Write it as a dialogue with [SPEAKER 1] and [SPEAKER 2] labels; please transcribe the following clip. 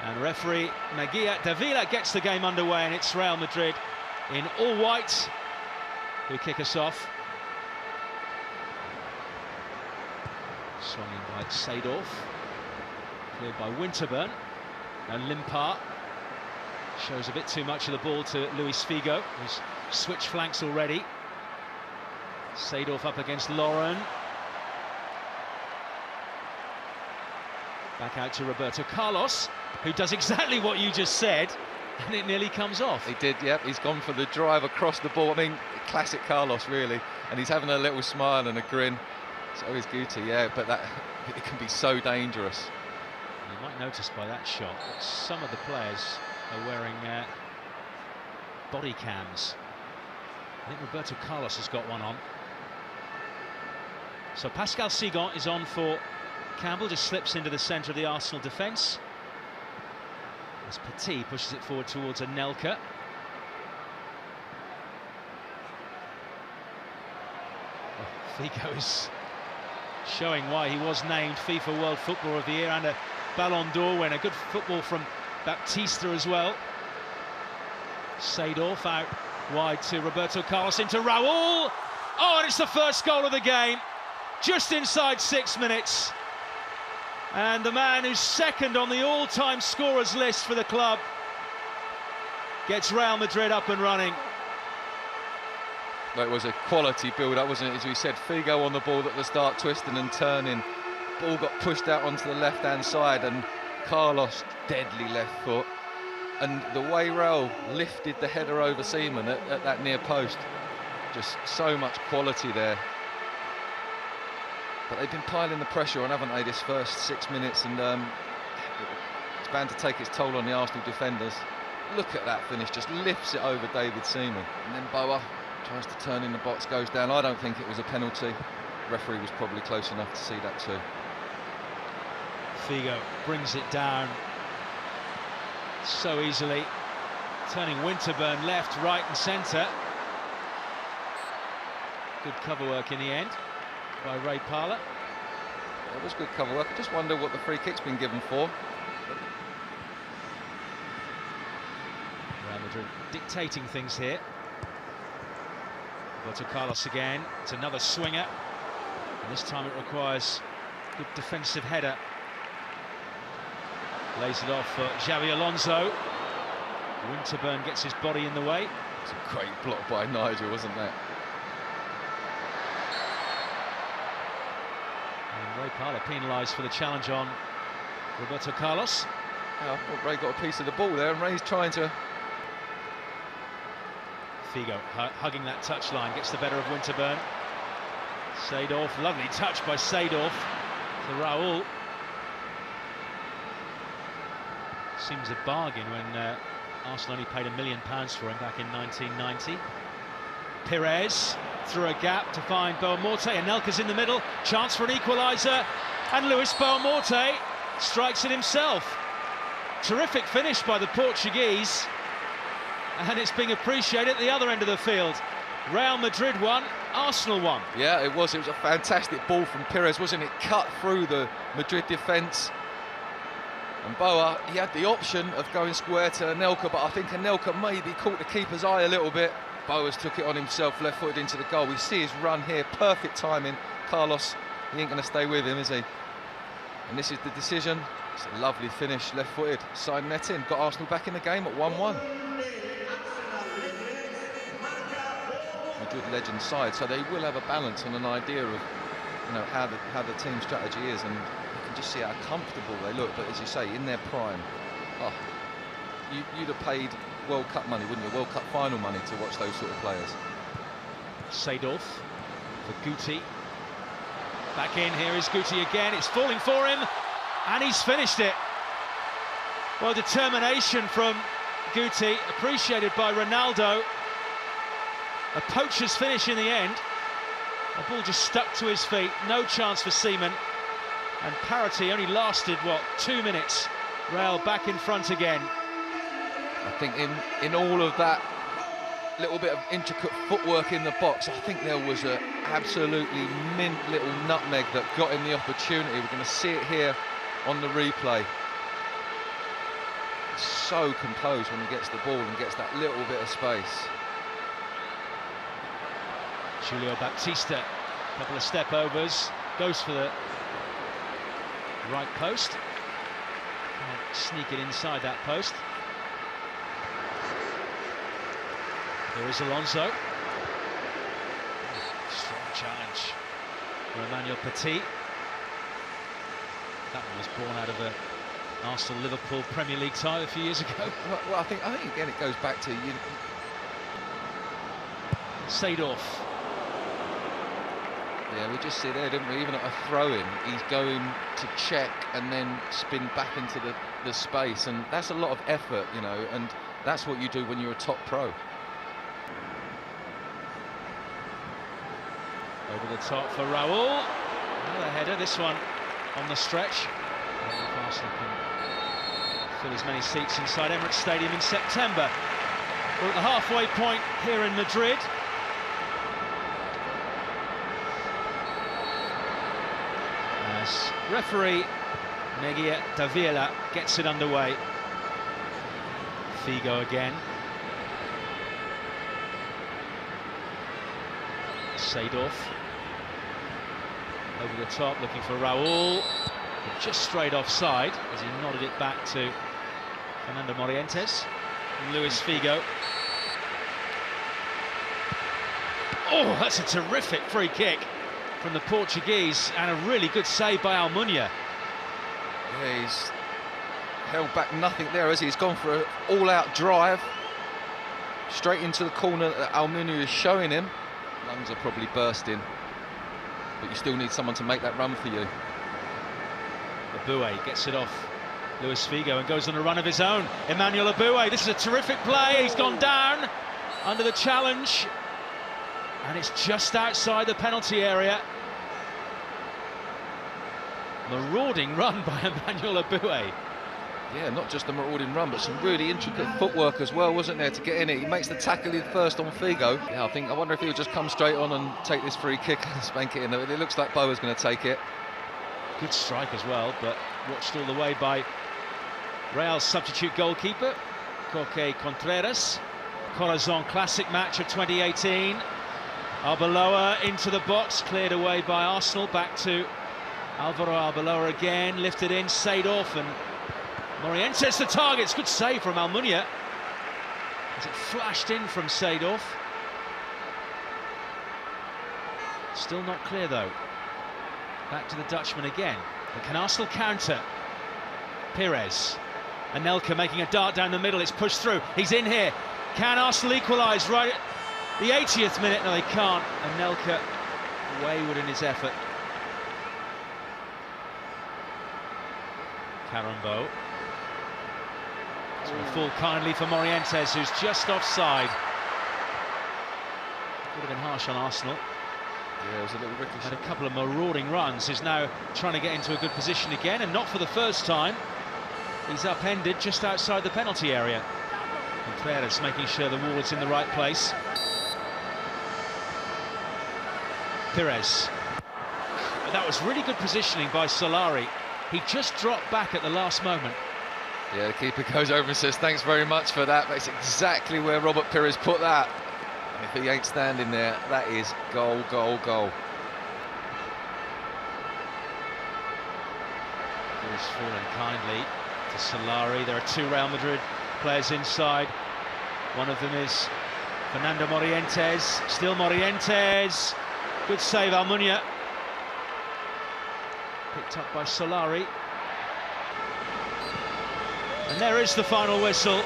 [SPEAKER 1] And referee Magia Davila gets the game underway, and it's Real Madrid in all white who kick us off. Swung in by Seedorf, cleared by Winterburn. Now Limpar shows a bit too much of the ball to Luis Figo, who's switched flanks already. Seedorf up against Lauren. Back out to Roberto Carlos, who does exactly what you just said, and it nearly comes off.
[SPEAKER 2] He did, yep. He's gone for the drive across the ball. I mean, classic Carlos, really. And he's having a little smile and a grin. So is Guti, yeah, but that it can be so dangerous.
[SPEAKER 1] You might notice by that shot that some of the players are wearing body cams. I think Roberto Carlos has got one on. So Pascal Sigon is on for Campbell, just slips into the centre of the Arsenal defence. As Petit pushes it forward towards Anelka. Oh, Figo is showing why he was named FIFA World Footballer of the Year and a Ballon d'Or winner. Good football from Baptista as well. Seedorf out wide to Roberto Carlos, into Raul. Oh, and it's the first goal of the game, just inside 6 minutes. And the man who's second on the all-time scorers list for the club gets Real Madrid up and running.
[SPEAKER 2] It was a quality build-up, wasn't it? As we said, Figo on the ball at the start, twisting and turning. Ball got pushed out onto the left-hand side, and Carlos, deadly left foot. And the way Raul lifted the header over Seaman at that near post, just so much quality there. But they've been piling the pressure on, haven't they, this first 6 minutes, and it's bound to take its toll on the Arsenal defenders. Look at that finish, just lifts it over David Seaman. And then Boa tries to turn in the box, goes down. I don't think it was a penalty. The referee was probably close enough to see that too.
[SPEAKER 1] Figo brings it down so easily, turning Winterburn left, right and centre. Good cover work in the end by Ray Parlour.
[SPEAKER 2] It was good cover work. I just wonder what the free kick's been given for.
[SPEAKER 1] Real Madrid dictating things here. Roberto Carlos again. It's another swinger, and this time it requires good defensive header. Lays it off for Xavi Alonso. Winterburn gets his body in the way.
[SPEAKER 2] It's a great block by Nigel, wasn't that?
[SPEAKER 1] And Ray Parlour penalised for the challenge on Roberto Carlos.
[SPEAKER 2] Yeah, I thought Ray got a piece of the ball there, and Ray's trying to...
[SPEAKER 1] Figo hugging that touchline, gets the better of Winterburn. Seedorf, lovely touch by Seedorf to Raul. Seems a bargain when Arsenal only paid £1 million for him back in 1990. Pires through a gap to find Boamorte, and Anelka's in the middle, chance for an equaliser, and Luis Boamorte strikes it himself. Terrific finish by the Portuguese, and it's being appreciated at the other end of the field. Real Madrid won, Arsenal won.
[SPEAKER 2] Yeah, it was a fantastic ball from Pires, wasn't it? Cut through the Madrid defence. And Boa, he had the option of going square to Anelka, but I think Anelka maybe caught the keeper's eye a little bit. Boa's took it on himself, left-footed into the goal. We see his run here, perfect timing. Carlos, he ain't going to stay with him, is he? And this is the decision. It's a lovely finish, left-footed, side net in. Got Arsenal back in the game at 1-1. Madrid legend side, so they will have a balance and an idea of, you know, how the team strategy is, and you can just see how comfortable they look. But as you say, in their prime, oh, you'd have paid World Cup money, wouldn't you? World Cup final money to watch those sort of players.
[SPEAKER 1] Seedorf for Guti. Back in, here is Guti again. It's falling for him, and he's finished it. Well, determination from Guti, appreciated by Ronaldo. A poacher's finish in the end. The ball just stuck to his feet, no chance for Seaman. And parity only lasted, what, 2 minutes. Real back in front again.
[SPEAKER 2] I think in all of that little bit of intricate footwork in the box, I think there was an absolutely mint little nutmeg that got him the opportunity. We're going to see it here on the replay. so composed when he gets the ball and gets that little bit of space.
[SPEAKER 1] Julio Baptista, couple of step overs, goes for the right post. Can't sneak it inside that post. There is Alonso. Strong challenge for Emmanuel Petit. That one was born out of a Arsenal-Liverpool Premier League tie a few years ago.
[SPEAKER 2] Well, I think again it goes back to you.
[SPEAKER 1] Seedorf.
[SPEAKER 2] Yeah, we just see there, didn't we? Even at a throw-in, he's going to check and then spin back into the space, and that's a lot of effort, you know, and that's what you do when you're a top pro.
[SPEAKER 1] Over the top for Raul. Another header, this one on the stretch. Arsenal can fill as many seats inside Emirates Stadium in September. We're at the halfway point here in Madrid. As referee Mejia Davila gets it underway. Figo again. Seedorf. Over the top, looking for Raul. Just straight offside as he nodded it back to Fernando Morientes. Luis Figo. Oh, that's a terrific free kick from the Portuguese, and a really good save by Almunia.
[SPEAKER 2] Yeah, he's held back nothing there, has he? He's gone for an all-out drive straight into the corner that Almunia is showing him. Lungs are probably bursting, but you still need someone to make that run for you.
[SPEAKER 1] Aboué gets it off Luis Figo and goes on a run of his own. Emmanuel Aboué, this is a terrific play. He's gone down under the challenge, and it's just outside the penalty area. Marauding run by Emmanuel Aboué.
[SPEAKER 2] Yeah, not just a marauding run, but some really intricate footwork as well, wasn't there, to get in it. He makes the tackle in first on Figo. Yeah, I wonder if he'll just come straight on and take this free kick and spank it in. It looks like Boa's going to take it.
[SPEAKER 1] Good strike as well, but watched all the way by Real's substitute goalkeeper, Coque Contreras. Corazon Classic match of 2018. Arbeloa into the box, cleared away by Arsenal, back to Alvaro Arbeloa again, lifted in, Seedorf, and Morientes the targets. Good save from Almunia as it flashed in from Seedorf. Still not clear though. Back to the Dutchman again. But can Arsenal counter? Pires. Anelka making a dart down the middle. It's pushed through. He's in here. Can Arsenal equalise right at the 80th minute? No, they can't. Anelka wayward in his effort. Carambo. It's going to fall kindly for Morientes, who's just offside. Would have been harsh on Arsenal.
[SPEAKER 2] Yeah, it was a little ricochet.
[SPEAKER 1] Had a couple of marauding runs. He's now trying to get into a good position again, and not for the first time. He's upended just outside the penalty area. Contreras making sure the wall is in the right place. Pires. But that was really good positioning by Solari. He just dropped back at the last moment.
[SPEAKER 2] Yeah, the keeper goes over and says, thanks very much for that. That's exactly where Robert Pires put that. If he ain't standing there, that is goal, goal, goal.
[SPEAKER 1] He's fallen kindly to Solari. There are two Real Madrid players inside. One of them is Fernando Morientes. Still Morientes. Good save, Almunia. Picked up by Solari. And there is the final whistle.